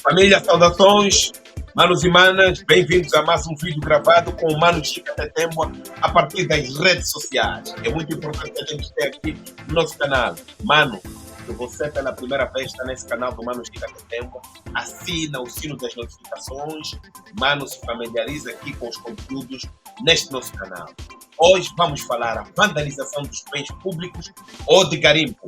Família, saudações, manos e manas, bem-vindos a mais um vídeo gravado com o Mano Chica Tetemba a partir das redes sociais. É muito importante que a gente esteja aqui no nosso canal. Mano, se você pela primeira vez está nesse canal do Mano Chica Tetemba, assina o sino das notificações, mano, se familiariza aqui com os conteúdos neste nosso canal. Hoje vamos falar a vandalização dos bens públicos ou de garimpo.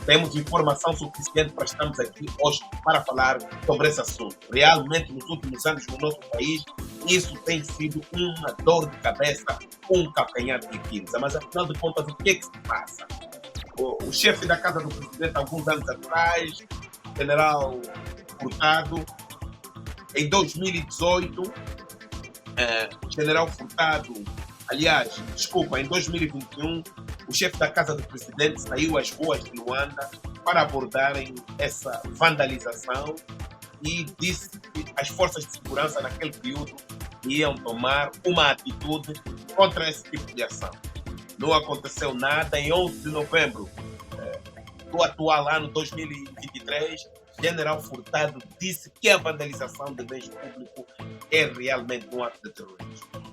Temos informação suficiente para estarmos aqui hoje para falar sobre esse assunto. Realmente, nos últimos anos no nosso país, isso tem sido uma dor de cabeça, um calcanhar de Aquiles. Mas, afinal de contas, o que é que se passa? O chefe da Casa do Presidente, alguns anos atrás, General Furtado, em 2018, General Furtado, em 2021, o chefe da Casa do Presidente saiu às ruas de Luanda para abordarem essa vandalização e disse que as forças de segurança naquele período iam tomar uma atitude contra esse tipo de ação. Não aconteceu nada. Em 11 de novembro do atual ano 2023, General Furtado disse que a vandalização de bens públicos é realmente um ato de terrorismo.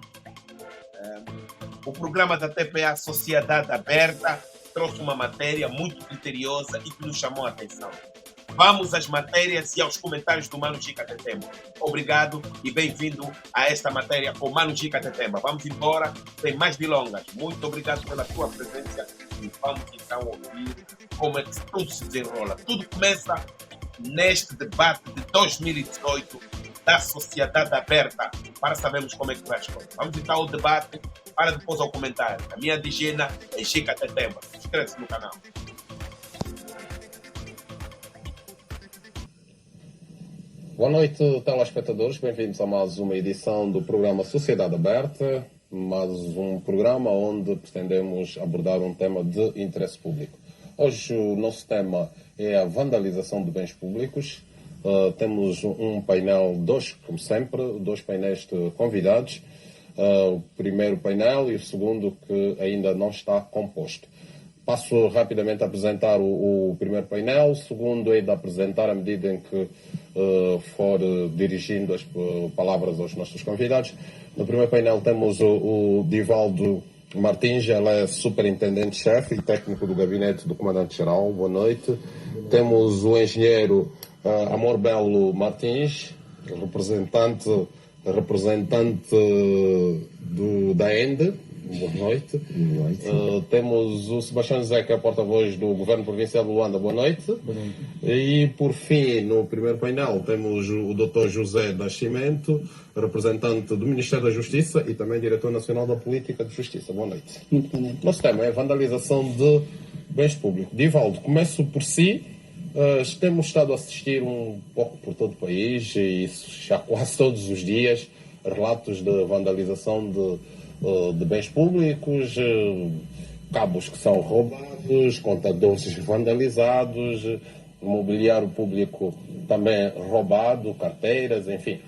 O programa da TPA Sociedade Aberta trouxe uma matéria muito criteriosa e que nos chamou a atenção. Vamos às matérias e aos comentários do Mano Chica Tetemba. Obrigado e bem-vindo a esta matéria com o Mano Chica Tetemba. Vamos embora, sem mais delongas. Muito obrigado pela tua presença e vamos então ouvir como é que tudo se desenrola. Tudo começa neste debate de 2018 da Sociedade Aberta, para sabermos como é que vai as coisas. Vamos então ao debate, para depois ao comentário. A minha digena é Chica Tetemba. Inscreve-se no canal. Boa noite, telespectadores. Bem-vindos a mais uma edição do programa Sociedade Aberta, mais um programa onde pretendemos abordar um tema de interesse público. Hoje o nosso tema é a vandalização de bens públicos. Temos um painel, como sempre, dois painéis de convidados. O primeiro painel e o segundo que ainda não está composto. Passo rapidamente a apresentar o primeiro painel, o segundo é de apresentar à medida em que for dirigindo as palavras aos nossos convidados. No primeiro painel temos o Divaldo Martins, ele é superintendente-chefe e técnico do gabinete do comandante-geral. Boa noite. Temos o engenheiro Amor Belo Martins, representante da ENDE. Boa noite. Boa noite. Temos o Sebastião José, que é porta-voz do Governo Provincial de Luanda. Boa noite. Boa noite. E, por fim, no primeiro painel, temos o Dr. José Nascimento, representante do Ministério da Justiça e também diretor nacional da Política de Justiça. Boa noite. Muito boa noite. Nosso tema é a vandalização de bens públicos. Divaldo, começo por si. Temos estado a assistir um pouco por todo o país, e isso já quase todos os dias, relatos de vandalização de bens públicos, cabos que são roubados, contadores vandalizados, mobiliário público também roubado, carteiras, enfim.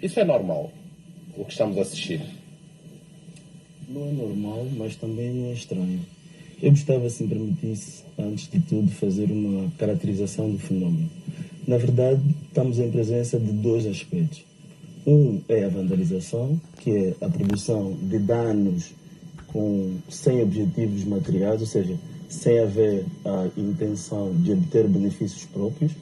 Isso é normal, o que estamos a assistir? Não é normal, mas também não é estranho. Eu gostava, se me permitisse, antes de tudo, fazer uma caracterização do fenómeno. Na verdade, estamos em presença de dois aspectos. Um é a vandalização, que é a produção de danos sem objetivos materiais, ou seja, sem haver a intenção de obter benefícios próprios.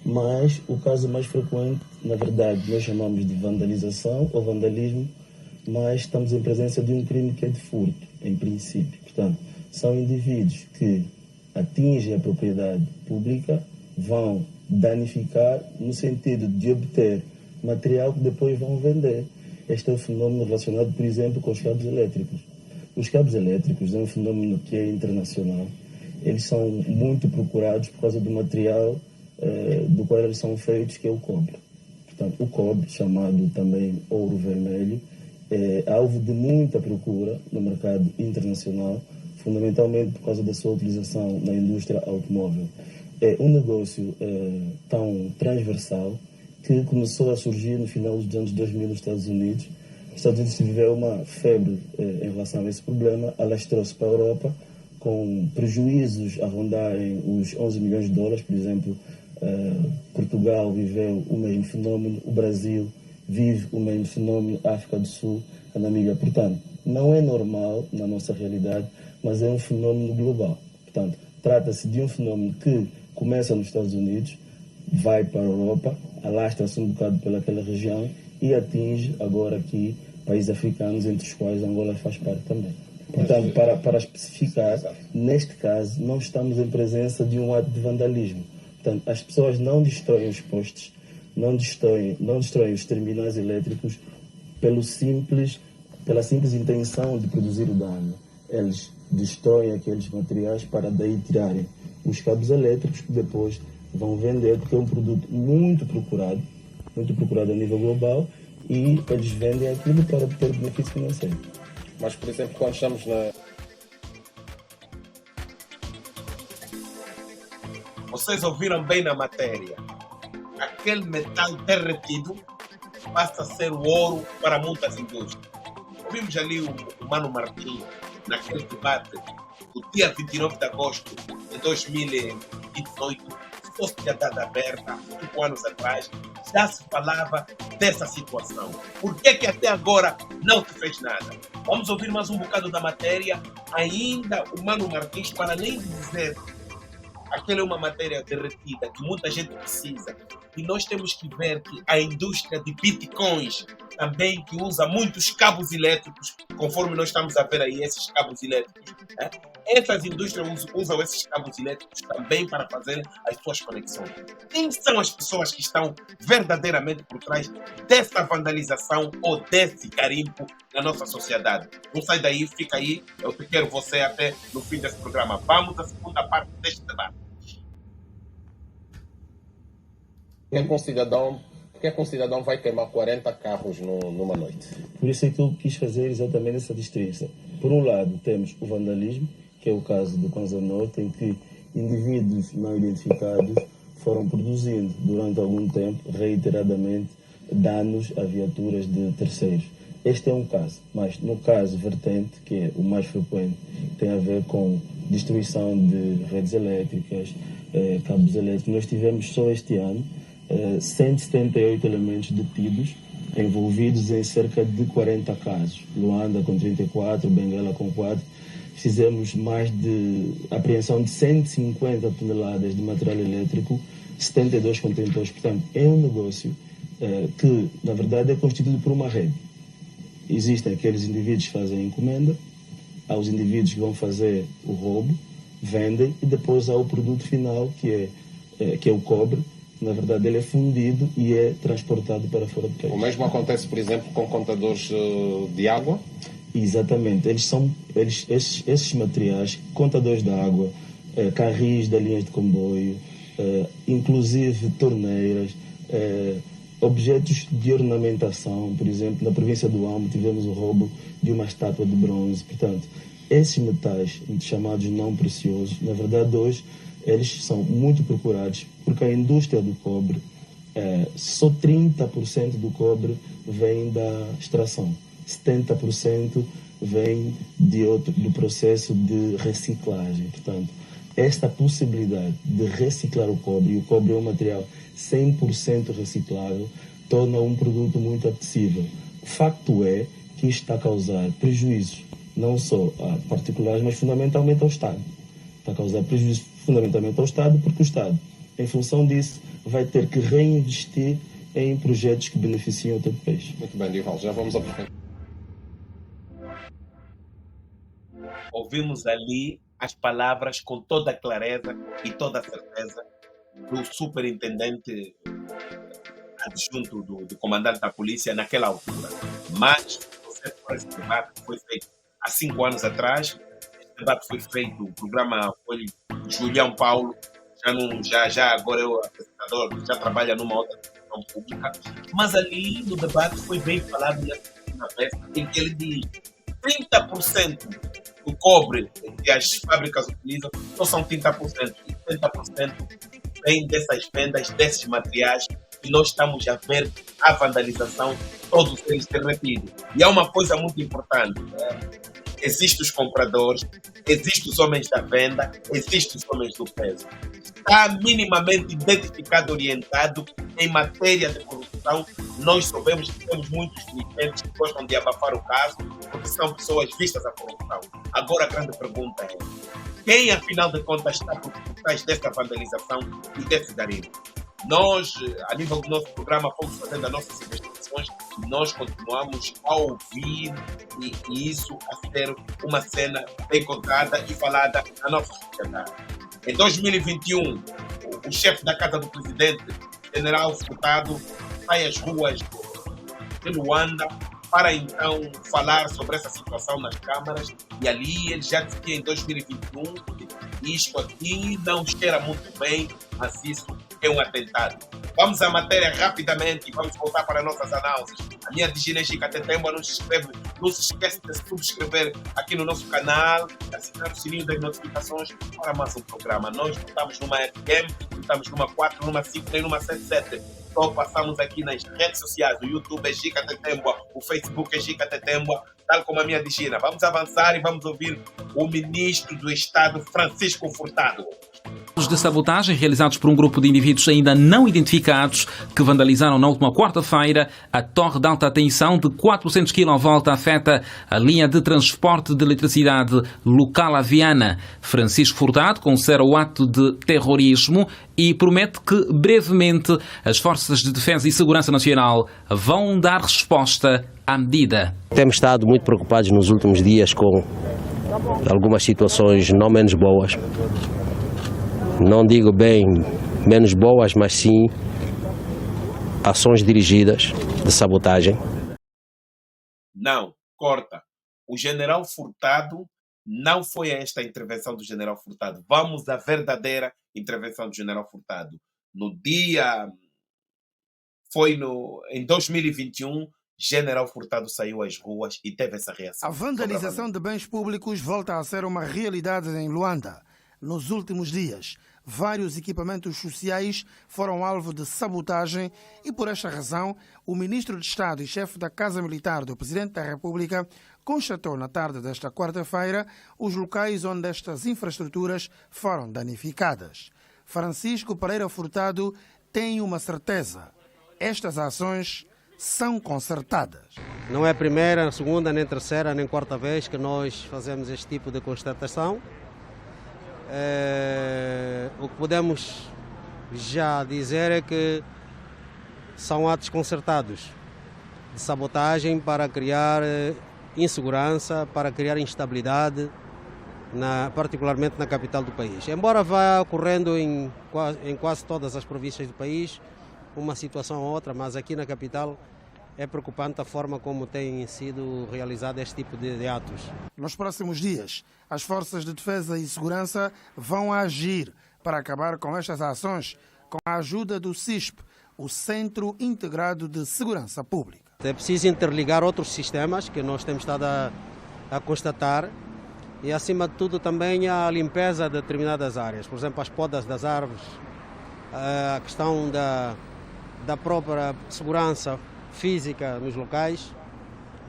Mas o caso mais frequente, na verdade, nós chamamos de vandalização ou vandalismo, mas estamos em presença de um crime que é de furto, em princípio. Portanto, são indivíduos que atingem a propriedade pública, vão danificar no sentido de obter material que depois vão vender. Este é um fenómeno relacionado, por exemplo, com os cabos elétricos. Os cabos elétricos é um fenómeno que é internacional. Eles são muito procurados por causa do material do qual eles são feitos, que é o cobre. Portanto, o cobre, chamado também ouro vermelho, é alvo de muita procura no mercado internacional, fundamentalmente por causa da sua utilização na indústria automóvel. É um negócio tão transversal que começou a surgir no final dos anos 2000 nos Estados Unidos. Os Estados Unidos viveu uma febre em relação a esse problema, alastrou-se para a Europa com prejuízos a rondarem os 11 milhões de dólares, por exemplo, Portugal viveu o mesmo fenômeno, o Brasil vive o mesmo fenômeno, a África do Sul, a Namíbia. Portanto, não é normal na nossa realidade, mas é um fenômeno global. Portanto, trata-se de um fenômeno que começa nos Estados Unidos, vai para a Europa, alastra-se um bocado pelaquela região e atinge agora aqui países africanos, entre os quais Angola faz parte também. Portanto, para especificar, neste caso, não estamos em presença de um ato de vandalismo. Portanto, as pessoas não destroem os postes, não destroem os terminais elétricos pela simples intenção de produzir o dano. Eles destroem aqueles materiais para daí tirarem os cabos elétricos que depois vão vender, porque é um produto muito procurado a nível global, e eles vendem aquilo para obter benefício financeiro. Mas, por exemplo, quando estamos na... Vocês ouviram bem na matéria. Aquele metal derretido passa a ser o ouro para muitas indústrias. Ouvimos ali o Mano Martins, naquele debate, do dia 29 de agosto de 2018, sociedade aberta, 5 anos atrás, já se falava dessa situação. Por que até agora não se fez nada? Vamos ouvir mais um bocado da matéria. Ainda o Mano Martins, para além de dizer aquela é uma matéria derretida que muita gente precisa, e nós temos que ver que a indústria de bitcoins também, que usa muitos cabos elétricos, conforme nós estamos a ver aí esses cabos elétricos, né? Essas indústrias usam esses cabos elétricos também para fazer as suas conexões. Quem são as pessoas que estão verdadeiramente por trás dessa vandalização ou desse garimpo na nossa sociedade? Não sai daí, fica aí, eu quero você até no fim desse programa. Vamos à segunda parte deste debate. Porque um cidadão vai queimar 40 carros numa noite? Por isso é que eu quis fazer exatamente essa distinção. Por um lado, temos o vandalismo, que é o caso do Kwanza Norte, em que indivíduos não identificados foram produzindo durante algum tempo, reiteradamente, danos a viaturas de terceiros. Este é um caso, mas no caso vertente, que é o mais frequente, tem a ver com destruição de redes elétricas, cabos elétricos. Nós tivemos só este ano 178 elementos detidos, envolvidos em cerca de 40 casos. Luanda com 34, Benguela com 4. Fizemos mais de apreensão de 150 toneladas de material elétrico, 72 contentores. Portanto, é um negócio que, na verdade, é constituído por uma rede. Existem aqueles indivíduos que fazem encomenda, há os indivíduos que vão fazer o roubo, vendem, e depois há o produto final, que é o cobre. Na verdade, ele é fundido e é transportado para fora do país. O mesmo acontece, por exemplo, com contadores de água? Exatamente. Esses materiais, contadores de água, carris de linhas de comboio, inclusive torneiras, objetos de ornamentação. Por exemplo, na província do Ambo tivemos o roubo de uma estátua de bronze. Portanto, esses metais chamados não preciosos, na verdade, hoje, eles são muito procurados, porque a indústria do cobre, só 30% do cobre vem da extração, 70% vem do processo de reciclagem. Portanto, esta possibilidade de reciclar o cobre, e o cobre é um material 100% reciclável, torna um produto muito apetecível. O facto é que isto está a causar prejuízos, não só a particulares, mas fundamentalmente ao Estado. Está a causar prejuízos fundamentalmente ao Estado, porque o Estado, em função disso, vai ter que reinvestir em projetos que beneficiam o teu país. Muito bem, Dival, já vamos aprofundar. Ouvimos ali as palavras com toda a clareza e toda a certeza do superintendente adjunto do comandante da polícia naquela altura. Mas, você por esse debate que foi feito há 5 anos atrás, esse debate foi feito, o programa foi Julião Paulo, já agora é o apresentador, já trabalha numa outra instituição pública, mas ali no debate foi bem falado na peça, em que ele diz 30% do cobre que as fábricas utilizam só são 30%, e 30% vem dessas vendas, desses materiais, e nós estamos a ver a vandalização, todos eles derretidos. E há uma coisa muito importante, existem os compradores, existem os homens da venda, existem os homens do peso. está minimamente identificado, orientado em matéria de corrupção. Nós sabemos que temos muitos dirigentes que gostam de abafar o caso, porque são pessoas vistas à corrupção. Agora a grande pergunta é: quem, afinal de contas, está por trás dessa vandalização e desse garimpo? Nós, a nível do nosso programa, fomos fazendo as nossas investigações e nós continuamos a ouvir e isso a ser uma cena bem contada e falada na nossa sociedade. Em 2021, o chefe da Casa do Presidente, General Furtado, sai às ruas de Luanda para então falar sobre essa situação nas câmaras, e ali ele já disse que em 2021 isto aqui não cheira muito bem, mas isso é um atentado. Vamos à matéria rapidamente e vamos voltar para nossas análises. A minha Digina Chica Tetemba, não se esquece de subscrever aqui no nosso canal, assinar o sininho das notificações para mais um programa. Nós não estamos numa FM, não estamos numa 4, numa 5, nem numa 77. Só passamos aqui nas redes sociais. O YouTube é Chica Tetemba, o Facebook é Chica Tetemba, tal como a minha Digina. Vamos avançar e vamos ouvir o ministro do Estado, Francisco Furtado. De sabotagem realizados por um grupo de indivíduos ainda não identificados que vandalizaram na última quarta-feira a torre de alta tensão de 400 kV afeta a linha de transporte de eletricidade local Viana. Francisco Furtado considera o ato de terrorismo e promete que brevemente as Forças de Defesa e Segurança Nacional vão dar resposta à medida. Temos estado muito preocupados nos últimos dias com algumas situações não menos boas. Não digo bem menos boas, mas sim ações dirigidas de sabotagem. Não, corta. O general Furtado não foi a esta intervenção do general Furtado. Vamos à verdadeira intervenção do general Furtado. Em 2021, general Furtado saiu às ruas e teve essa reação. A vandalização de bens públicos volta a ser uma realidade em Luanda. Nos últimos dias, vários equipamentos sociais foram alvo de sabotagem e, por esta razão, o ministro de Estado e chefe da Casa Militar do Presidente da República constatou na tarde desta quarta-feira os locais onde estas infraestruturas foram danificadas. Francisco Pereira Furtado tem uma certeza: estas ações são concertadas. Não é a primeira, segunda, nem terceira, nem quarta vez que nós fazemos este tipo de constatação. O que podemos já dizer é que são atos concertados de sabotagem para criar insegurança, para criar instabilidade, particularmente na capital do país. Embora vá ocorrendo em quase todas as províncias do país uma situação ou outra, mas aqui na capital é preocupante a forma como tem sido realizado este tipo de atos. Nos próximos dias, as Forças de Defesa e Segurança vão agir para acabar com estas ações com a ajuda do CISP, o Centro Integrado de Segurança Pública. É preciso interligar outros sistemas que nós temos estado a constatar e, acima de tudo, também a limpeza de determinadas áreas. Por exemplo, as podas das árvores, a questão da própria segurança física nos locais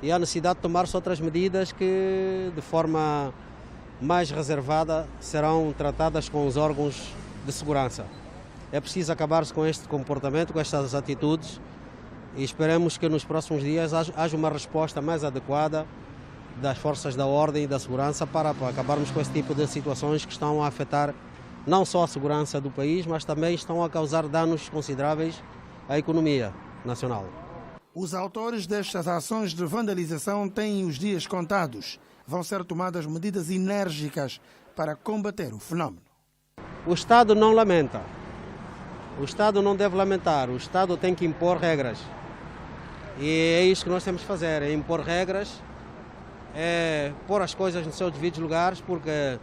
e a necessidade de tomar-se outras medidas que, de forma mais reservada, serão tratadas com os órgãos de segurança. É preciso acabar-se com este comportamento, com estas atitudes, e esperemos que nos próximos dias haja uma resposta mais adequada das forças da ordem e da segurança para acabarmos com esse tipo de situações que estão a afetar não só a segurança do país, mas também estão a causar danos consideráveis à economia nacional. Os autores destas ações de vandalização têm os dias contados. Vão ser tomadas medidas enérgicas para combater o fenómeno. O Estado não lamenta. O Estado não deve lamentar. O Estado tem que impor regras. E é isso que nós temos que fazer, é impor regras, é pôr as coisas nos seus devidos lugares, porque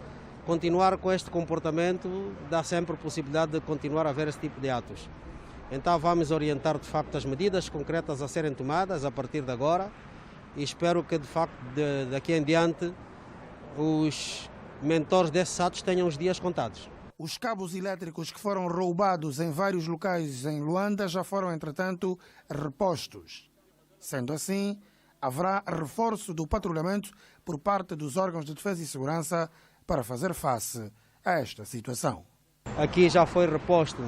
continuar com este comportamento dá sempre a possibilidade de continuar a haver esse tipo de atos. Então vamos orientar de facto as medidas concretas a serem tomadas a partir de agora e espero que de facto daqui em diante os mentores desses atos tenham os dias contados. Os cabos elétricos que foram roubados em vários locais em Luanda já foram, entretanto, repostos. Sendo assim, haverá reforço do patrulhamento por parte dos órgãos de defesa e segurança para fazer face a esta situação. Aqui já foi reposto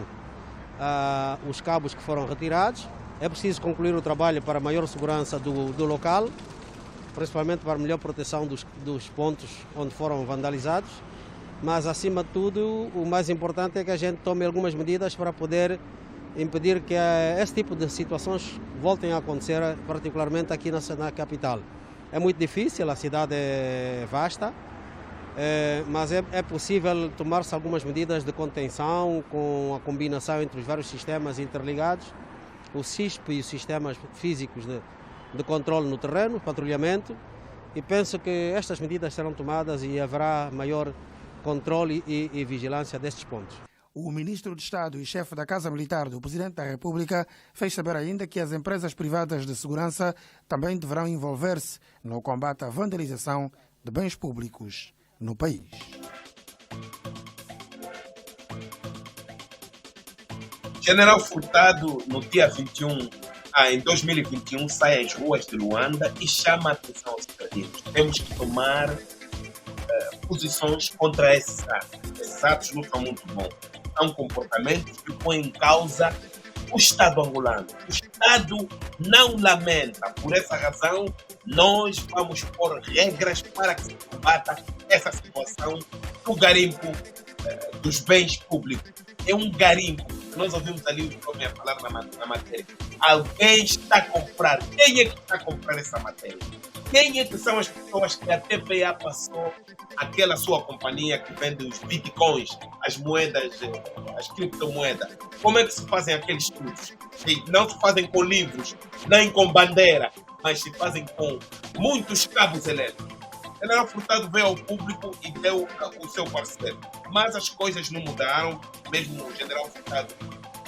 os cabos que foram retirados. É preciso concluir o trabalho para maior segurança do local, principalmente para melhor proteção dos pontos onde foram vandalizados. Mas, acima de tudo, o mais importante é que a gente tome algumas medidas para poder impedir que esse tipo de situações voltem a acontecer, particularmente aqui na capital. É muito difícil, a cidade é vasta, mas é possível tomar-se algumas medidas de contenção com a combinação entre os vários sistemas interligados, o CISP e os sistemas físicos de controle no terreno, patrulhamento, e penso que estas medidas serão tomadas e haverá maior controle e vigilância destes pontos. O ministro de Estado e chefe da Casa Militar do Presidente da República fez saber ainda que as empresas privadas de segurança também deverão envolver-se no combate à vandalização de bens públicos no país. General Furtado, no dia 21, em 2021, sai às ruas de Luanda e chama a atenção aos cidadãos. Temos que tomar posições contra esses atos. Esses atos não são muito bons. São comportamentos que põem em causa o Estado angolano. O Estado não lamenta. Por essa razão, nós vamos pôr regras para que se combata essa situação do garimpo dos bens públicos. É um garimpo. Nós ouvimos ali o homem a falar na matéria. Alguém está a comprar. Quem é que está a comprar essa matéria? Quem é que são as pessoas que a TPA passou aquela sua companhia que vende os bitcoins, as moedas, as criptomoedas? Como é que se fazem aqueles estudos? Não se fazem com livros, nem com bandeira, mas se fazem com muitos cabos elétricos. O General Furtado veio ao público e deu o seu parecer. Mas as coisas não mudaram, mesmo o General Furtado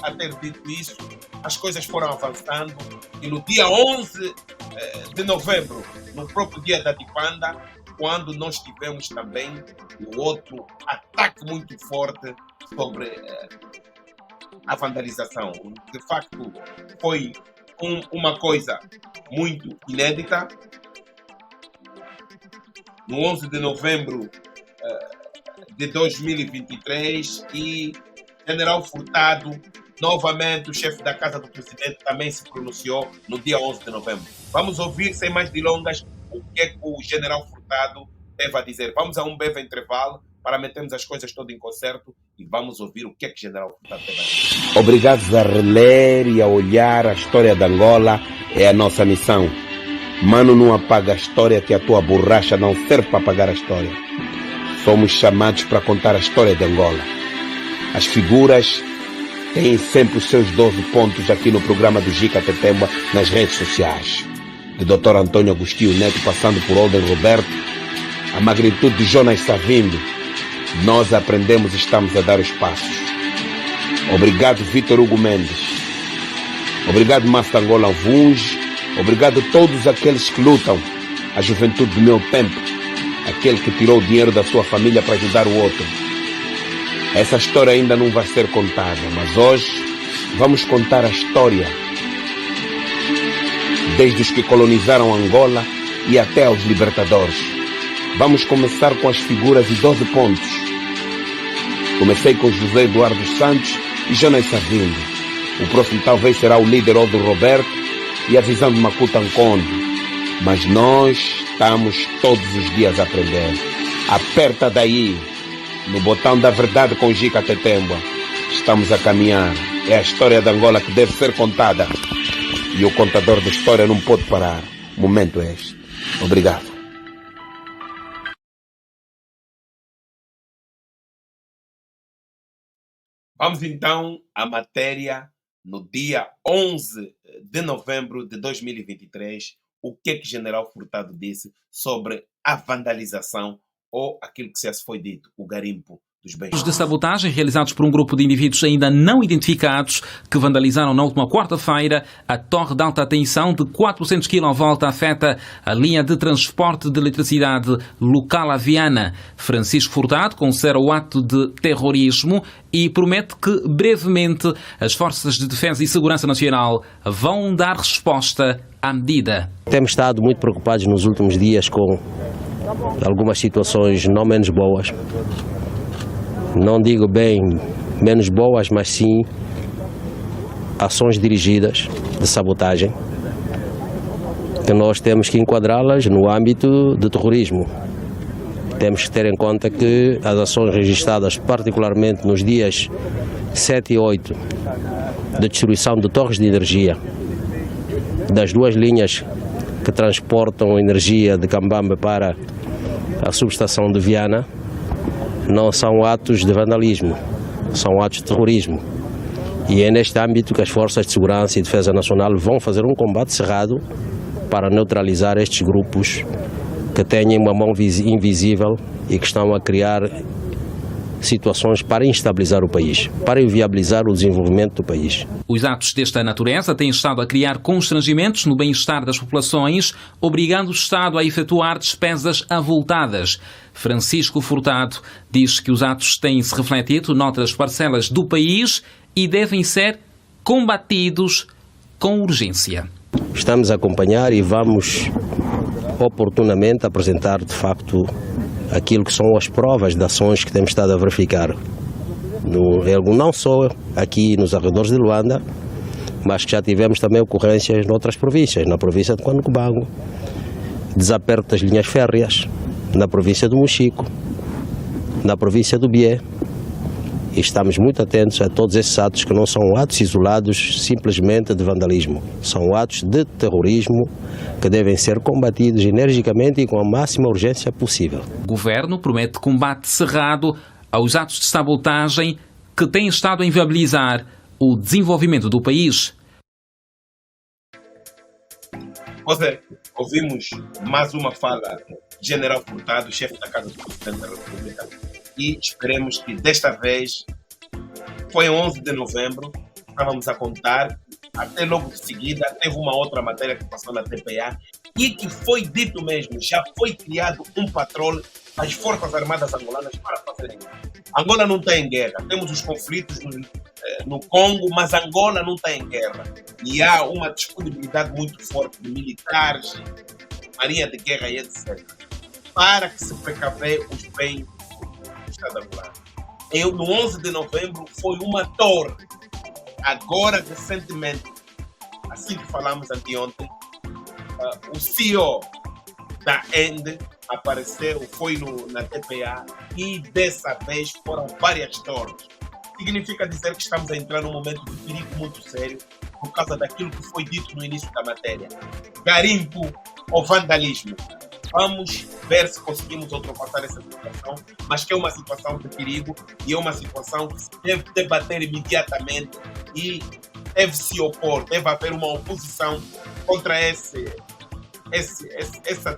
a ter dito isso, as coisas foram avançando e no dia 11 de novembro, no próprio dia da Dipanda, quando nós tivemos também o outro ataque muito forte sobre a vandalização. De facto, foi uma coisa muito inédita. No 11 de novembro de 2023 e General Furtado, novamente o chefe da Casa do Presidente, também se pronunciou no dia 11 de novembro. Vamos ouvir, sem mais delongas, o que é que o General Furtado teve a dizer. Vamos a um breve intervalo para metermos as coisas todas em concerto e vamos ouvir o que é que o General Furtado teve a dizer. Obrigados a reler e a olhar a história de Angola é a nossa missão. Mano, não apaga a história, que a tua borracha não serve para apagar a história. Somos chamados para contar a história de Angola. As figuras têm sempre os seus 12 pontos aqui no programa do Gica Tetemba nas redes sociais. De Dr. Antônio Agostinho Neto, passando por Olden Roberto, a magnitude de Jonas Savimbi, nós aprendemos e estamos a dar os passos. Obrigado, Vitor Hugo Mendes. Obrigado, Master Angola Vuns. Obrigado a todos aqueles que lutam, a juventude do meu tempo, aquele que tirou o dinheiro da sua família para ajudar o outro. Essa história ainda não vai ser contada, mas hoje vamos contar a história desde os que colonizaram Angola e até aos libertadores. Vamos começar com as figuras e 12 pontos. Comecei com José Eduardo Santos e Jonas Savimbi. O próximo talvez será o líder Oldo Roberto e a visão de Makuta Nkondo. Mas nós estamos todos os dias a aprender. Aperta daí, no botão da verdade com Gica Tetemba. Estamos a caminhar. É a história de Angola que deve ser contada. E o contador da história não pode parar. O momento é este. Obrigado. Vamos então à matéria no dia 11 de novembro de 2023. O que é que o General Furtado disse sobre a vandalização ou aquilo que já se foi dito, o garimpo dos bens de sabotagem realizados por um grupo de indivíduos ainda não identificados que vandalizaram na última quarta-feira a torre de alta tensão de 400 kV afeta a linha de transporte de eletricidade local Viana. Francisco Furtado considera o ato de terrorismo e promete que brevemente as Forças de Defesa e Segurança Nacional vão dar resposta à medida. Temos estado muito preocupados nos últimos dias com algumas situações não menos boas. Não digo bem menos boas, mas sim ações dirigidas de sabotagem, que nós temos que enquadrá-las no âmbito do terrorismo. Temos que ter em conta que as ações registradas, particularmente nos dias 7 e 8, de destruição de torres de energia, das duas linhas que transportam energia de Cambambe para a subestação de Viana, não são atos de vandalismo, são atos de terrorismo. E é neste âmbito que as Forças de Segurança e Defesa Nacional vão fazer um combate cerrado para neutralizar estes grupos que têm uma mão invisível e que estão a criar situações para instabilizar o país, para inviabilizar o desenvolvimento do país. Os atos desta natureza têm estado a criar constrangimentos no bem-estar das populações, obrigando o Estado a efetuar despesas avultadas. Francisco Furtado diz que os atos têm-se refletido noutras parcelas do país e devem ser combatidos com urgência. Estamos a acompanhar e vamos oportunamente apresentar, de facto, aquilo que são as provas de ações que temos estado a verificar, não só aqui nos arredores de Luanda, mas que já tivemos também ocorrências noutras províncias, na província de Quanocubango, desaperto das linhas férreas, na província do Mochico, na província do Bié. E estamos muito atentos a todos esses atos que não são atos isolados simplesmente de vandalismo. São atos de terrorismo que devem ser combatidos energicamente e com a máxima urgência possível. O Governo promete combate cerrado aos atos de sabotagem que têm estado a inviabilizar o desenvolvimento do país. José, ouvimos mais uma fala do General Furtado, chefe da Casa do Presidente da República, e esperemos que desta vez, foi 11 de novembro, estávamos a contar, até logo de seguida teve uma outra matéria que passou na TPA e que foi dito mesmo, já foi criado um patrulho às Forças Armadas angolanas para fazerem isso. Angola não está em guerra, temos os conflitos no Congo, mas Angola não está em guerra. E há uma disponibilidade muito forte de militares, marinha de guerra e etc. Para que se precaver os bens do Estado angolano. No 11 de novembro foi uma torre. Agora, recentemente, assim que falamos anteontem, o CEO da ENDE apareceu, foi na TPA e dessa vez foram várias torres. Significa dizer que estamos a entrar num momento de perigo muito sério por causa daquilo que foi dito no início da matéria. Garimpo ou vandalismo. Vamos ver se conseguimos ultrapassar essa situação, mas que é uma situação de perigo e é uma situação que se deve debater imediatamente e deve se opor, deve haver uma oposição contra essa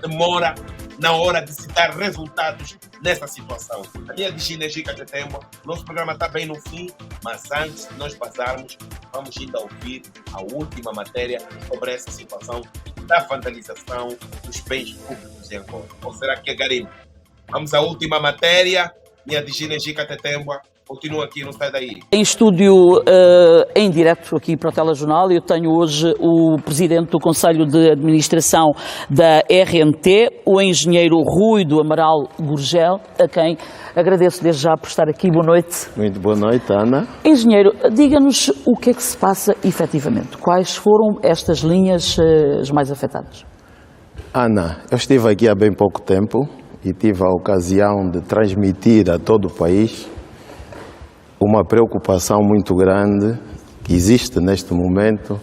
demora na hora de se dar resultados nessa situação. A minha Ginejica de Tembo, nosso programa está bem no fim, mas antes de nós passarmos, vamos ainda ouvir a última matéria sobre essa situação da vandalização dos bens públicos em Angola. Ou será que é garimpo? Vamos à última matéria, minha Ginejica de Tembo. Continua aqui, não sai daí. Em estúdio, em direto aqui para o Telejornal, eu tenho hoje o Presidente do Conselho de Administração da RNT, o Engenheiro Rui do Amaral Gurgel, a quem agradeço desde já por estar aqui. Boa noite. Muito boa noite, Ana. Engenheiro, diga-nos o que é que se passa efetivamente. Quais foram estas linhas as mais afetadas? Ana, eu estive aqui há bem pouco tempo e tive a ocasião de transmitir a todo o país uma preocupação muito grande que existe neste momento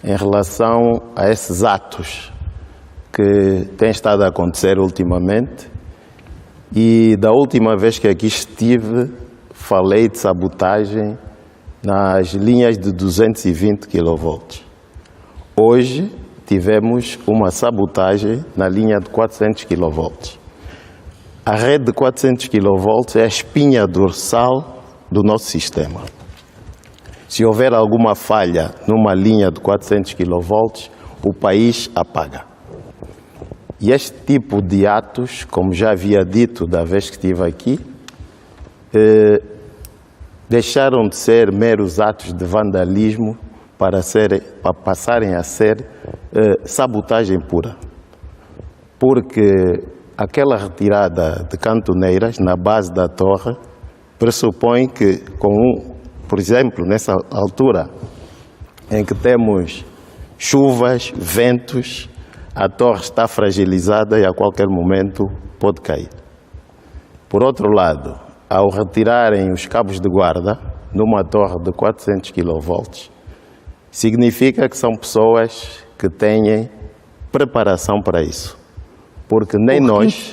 em relação a esses atos que têm estado a acontecer ultimamente. E da última vez que aqui estive, falei de sabotagem nas linhas de 220 kV. Hoje tivemos uma sabotagem na linha de 400 kV. A rede de 400 kV é a espinha dorsal do nosso sistema. Se houver alguma falha numa linha de 400 kV, o país apaga. E este tipo de atos, como já havia dito da vez que estive aqui, deixaram de ser meros atos de vandalismo para passarem a ser sabotagem pura. Porque aquela retirada de cantoneiras na base da torre pressupõe que com por exemplo, nessa altura em que temos chuvas, ventos, a torre está fragilizada e a qualquer momento pode cair. Por outro lado, ao retirarem os cabos de guarda numa torre de 400 kV, significa que são pessoas que têm preparação para isso. Porque nem nós,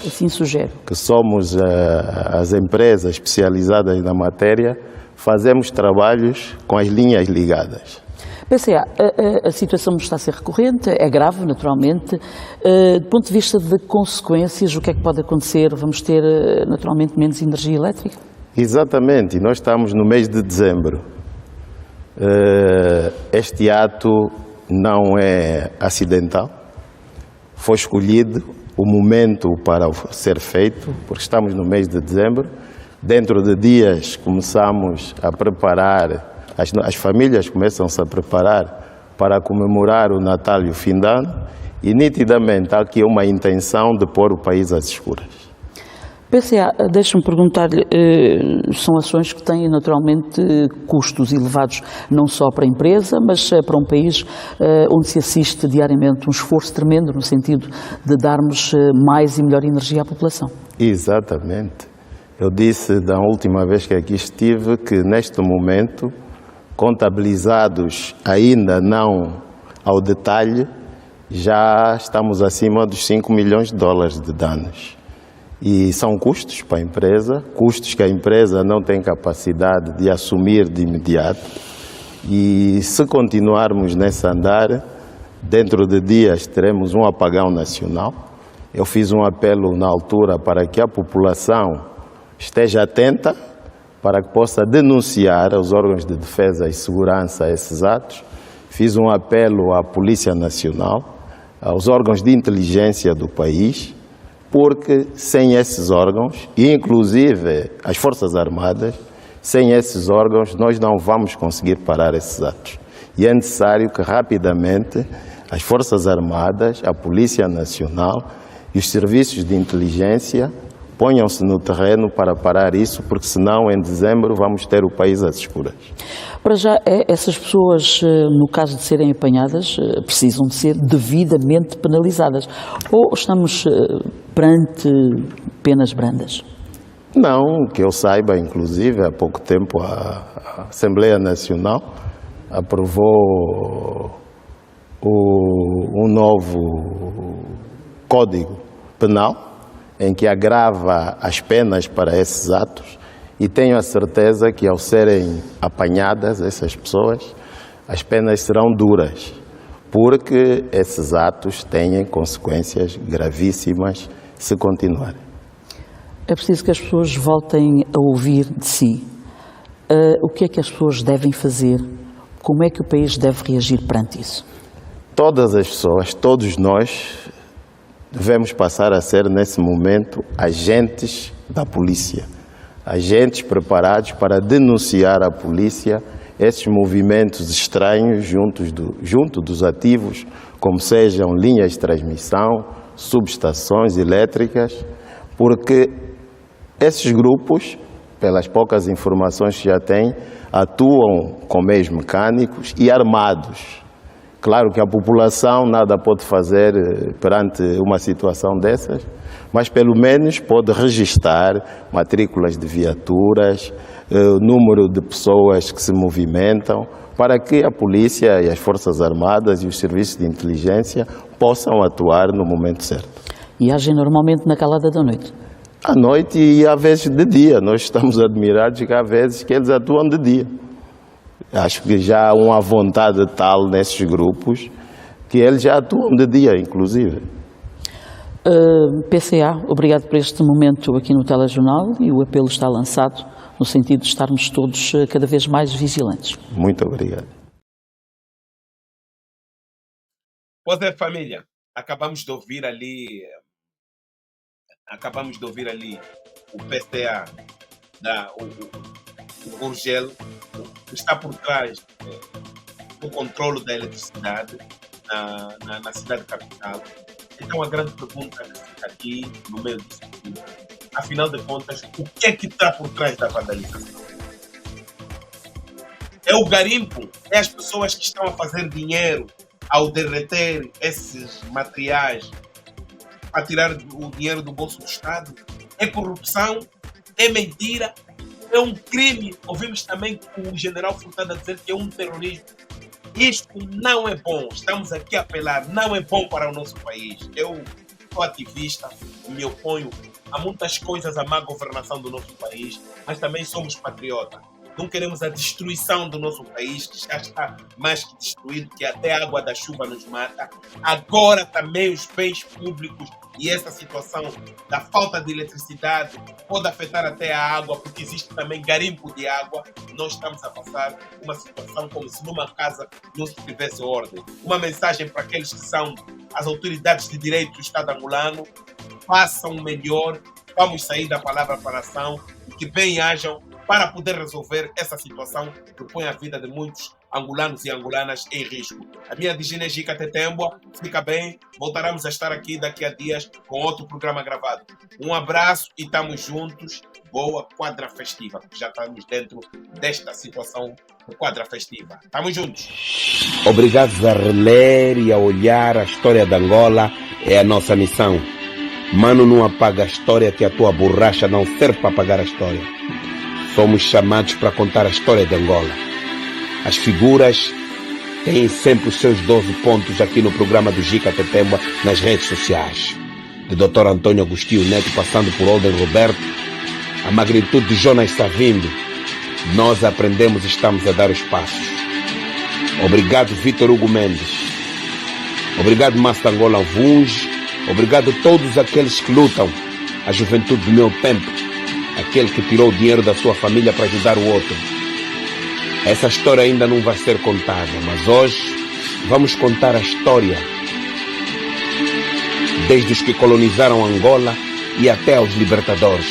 assim sugere, que somos as empresas especializadas na matéria, fazemos trabalhos com as linhas ligadas. PCA, a situação está a ser recorrente, é grave, naturalmente. Do ponto de vista de consequências, o que é que pode acontecer? Vamos ter, naturalmente, menos energia elétrica? Exatamente, e nós estamos no mês de dezembro. Este ato não é acidental, foi escolhido o momento para ser feito, porque estamos no mês de dezembro. Dentro de dias começamos a preparar, as famílias começam-se a preparar para comemorar o Natal e o fim de ano, e nitidamente há aqui uma intenção de pôr o país às escuras. PCA, deixa-me perguntar-lhe, são ações que têm naturalmente custos elevados, não só para a empresa, mas para um país onde se assiste diariamente um esforço tremendo no sentido de darmos mais e melhor energia à população. Exatamente. Eu disse da última vez que aqui estive que neste momento, contabilizados ainda não ao detalhe, já estamos acima dos 5 milhões de dólares de danos. E são custos para a empresa, custos que a empresa não tem capacidade de assumir de imediato. E se continuarmos nesse andar, dentro de dias teremos um apagão nacional. Eu fiz um apelo na altura para que a população esteja atenta, para que possa denunciar aos órgãos de defesa e segurança esses atos. Fiz um apelo à Polícia Nacional, aos órgãos de inteligência do país, porque sem esses órgãos, e inclusive as Forças Armadas, sem esses órgãos nós não vamos conseguir parar esses atos. E é necessário que rapidamente as Forças Armadas, a Polícia Nacional e os serviços de inteligência ponham-se no terreno para parar isso, porque senão em dezembro vamos ter o país às escuras. Para já, essas pessoas, no caso de serem apanhadas, precisam de ser devidamente penalizadas? Ou estamos perante penas brandas? Não, que eu saiba, inclusive, há pouco tempo a Assembleia Nacional aprovou um novo Código Penal, em que agrava as penas para esses atos, e tenho a certeza que ao serem apanhadas essas pessoas, as penas serão duras, porque esses atos têm consequências gravíssimas se continuarem. É preciso que as pessoas voltem a ouvir de si. O que é que as pessoas devem fazer? Como é que o país deve reagir perante isso? Todas as pessoas, todos nós, devemos passar a ser, nesse momento, agentes da polícia. Agentes preparados para denunciar à polícia esses movimentos estranhos junto dos ativos, como sejam linhas de transmissão, subestações elétricas, porque esses grupos, pelas poucas informações que já têm, atuam com meios mecânicos e armados. Claro que a população nada pode fazer perante uma situação dessas, mas pelo menos pode registar matrículas de viaturas, número de pessoas que se movimentam, para que a polícia e as Forças Armadas e os serviços de inteligência possam atuar no momento certo. E agem normalmente na calada da noite? À noite e às vezes de dia. Nós estamos admirados que há vezes que eles atuam de dia. Acho que já há uma vontade tal nesses grupos que eles já atuam de dia, inclusive. PCA, obrigado por este momento aqui no Telejornal, e o apelo está lançado no sentido de estarmos todos cada vez mais vigilantes. Muito obrigado. Pois é, família, acabamos de ouvir ali o PCA, o Gurgel, que está por trás do controle da eletricidade na cidade capital. Então a grande pergunta que fica aqui no meio disso tudo, afinal de contas, o que é que está por trás da vandalização? É o garimpo, é as pessoas que estão a fazer dinheiro ao derreter esses materiais para tirar o dinheiro do bolso do Estado. É corrupção, é mentira, é um crime. Ouvimos também o general Furtado dizer que é um terrorismo. Isto não é bom. Estamos aqui a apelar. Não é bom para o nosso país. Eu sou ativista, me oponho a muitas coisas, a má governação do nosso país, mas também somos patriotas. Não queremos a destruição do nosso país, que já está mais que destruído, que até a água da chuva nos mata. Agora também os bens públicos e essa situação da falta de eletricidade pode afetar até a água, porque existe também garimpo de água. Nós estamos a passar uma situação como se numa casa não se tivesse ordem. Uma mensagem para aqueles que são as autoridades de direito do Estado angolano: façam melhor, vamos sair da palavra para a ação e que bem hajam para poder resolver essa situação que põe a vida de muitos angolanos e angolanas em risco. A minha Digina Gica Tetembua, fica bem, voltaremos a estar aqui daqui a dias com outro programa gravado. Um abraço e estamos juntos. Boa quadra festiva, já estamos dentro desta situação de quadra festiva. Estamos juntos. Obrigados a reler e a olhar a história de Angola é a nossa missão. Mano, não apaga a história, que a tua borracha não serve para apagar a história. Somos chamados para contar a história de Angola. As figuras têm sempre os seus 12 pontos aqui no programa do Gica Tetembua nas redes sociais. De Dr. Antônio Agostinho Neto, passando por Olden Roberto, a magnitude de Jonas Savimbi, nós aprendemos e estamos a dar os passos. Obrigado, Vitor Hugo Mendes. Obrigado, Master Angola Vuns. Obrigado a todos aqueles que lutam. A juventude do meu tempo. Aquele que tirou o dinheiro da sua família para ajudar o outro. Essa história ainda não vai ser contada, mas hoje vamos contar a história desde os que colonizaram Angola e até aos libertadores.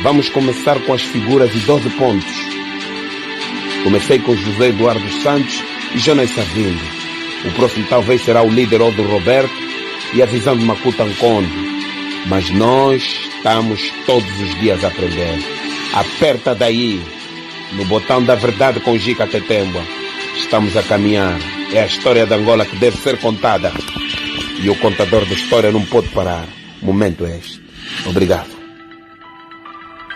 Vamos começar com as figuras de 12 pontos. Comecei com José Eduardo Santos e Jonas Savimbi. O próximo talvez será o líder Aldo Roberto e a visão de Makuta Nkondo. Mas nós estamos todos os dias a aprender. Aperta daí, no botão da verdade com Gica Tetembua. Estamos a caminhar. É a história de Angola que deve ser contada. E o contador da história não pode parar. O momento é este. Obrigado.